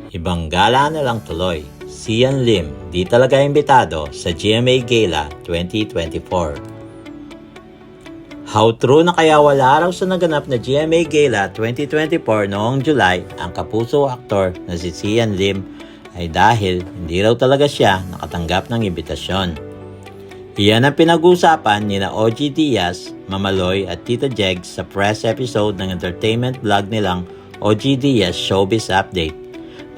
Ibang gala na lang tuloy. Sian Lim di talaga imbitado sa GMA Gala 2024. How true na kaya wala raw sa naganap na GMA Gala 2024 noong July ang kapuso aktor na si Sian Lim ay dahil hindi raw talaga siya nakatanggap ng imbitasyon. Iyan ang pinag-uusapan nina OG Diaz, Mamaloy at Tita Jegs sa press episode ng entertainment vlog nilang OG Diaz Showbiz Update.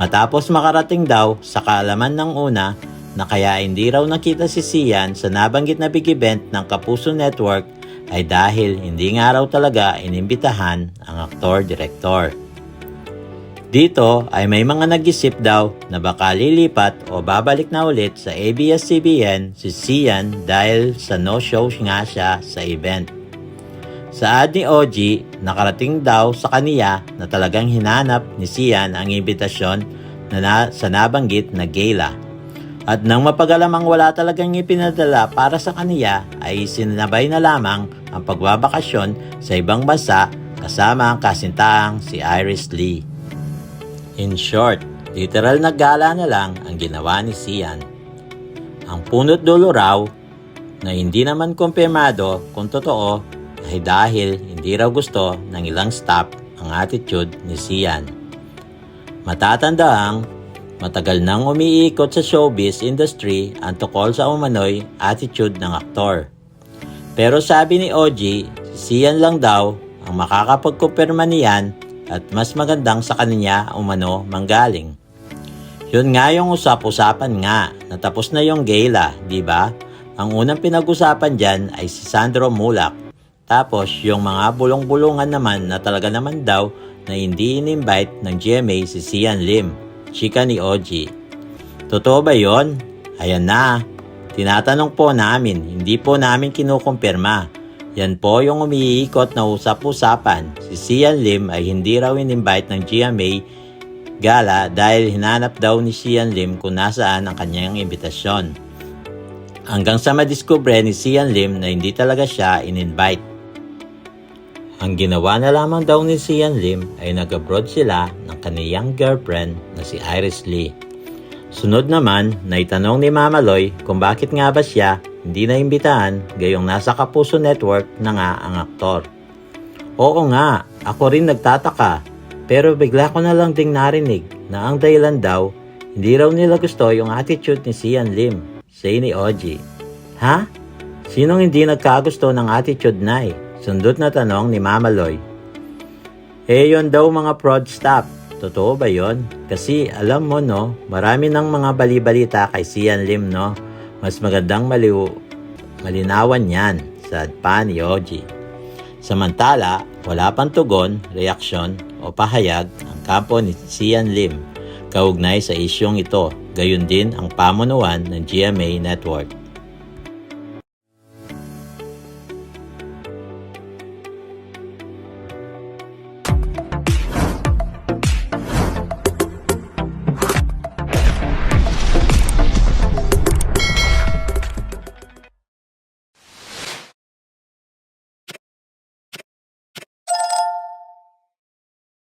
Matapos makarating daw sa kaalaman ng una na kaya hindi raw nakita si Sian sa nabanggit na big event ng Kapuso Network ay dahil hindi nga raw talaga inimbitahan ang aktor-direktor. Dito ay may mga nag-isip daw na baka lilipat o babalik na ulit sa ABS-CBN si Sian dahil sa no-show nga siya sa event. Sa ad ni OG, nakarating daw sa kaniya na talagang hinanap ni Sian ang imbitasyon sa nabanggit na gala. At nang mapagalamang wala talagang ipinadala para sa kaniya ay sinabay na lamang ang pagbabakasyon sa ibang bansa kasama ang kasintaang si Iris Lee. In short, literal na gala na lang ang ginawa ni Sian. Ang punot dulo raw na hindi naman kumpirmado kung totoo ay dahil hindi raw gusto ng ilang staff ang attitude ni Sian. Matatandaang matagal nang umiikot sa showbiz industry ang tukol sa umano'y attitude ng aktor. Pero sabi ni OG, si Sian lang daw ang makakapagkumpirma niyan at mas magandang sa kanya umano manggaling. Yun nga yung usap-usapan nga, natapos na yung gala, di ba? Ang unang pinag-usapan dyan ay si Sandro Mulak. Tapos yung mga bulong-bulungan naman na talaga naman daw na hindi in-invite ng GMA si Sian Lim, chika ni OG. Totoo ba yon? Ayan na, tinatanong po namin, hindi po namin kinukumpirma. Yan po yung umiikot na usap-usapan. Si Sian Lim ay hindi raw in-invite ng GMA Gala dahil hinanap daw ni Sian Lim kung nasaan ang kanyang imbitasyon. Hanggang sa madiskubre ni Sian Lim na hindi talaga siya in-invite. Ang ginawa na lamang daw ni Sian Lim ay nag-abroad sila ng kaniyang girlfriend na si Iris Lee. Sunod naman, naitanong ni Mamaloy kung bakit nga ba siya hindi naimbitahan gayong nasa Kapuso Network na nga ang aktor. Oo nga, ako rin nagtataka, pero bigla ko na lang ding narinig na ang dahilan daw, hindi raw nila gusto yung attitude ni Sian Lim, say ni OG. Ha? Sinong hindi nagkagusto ng attitude na Sundot na tanong ni Mamaloy. Yun daw mga prod staff. Totoo ba yon? Kasi alam mo no, marami ng mga bali-balita kay Sian Lim no. Mas magandang malinawan yan sa pa ni OG. Samantala, wala pang tugon, reaksyon o pahayag ang kampo ni Sian Lim kaugnay sa isyong ito. Gayon din ang pamunuan ng GMA Network.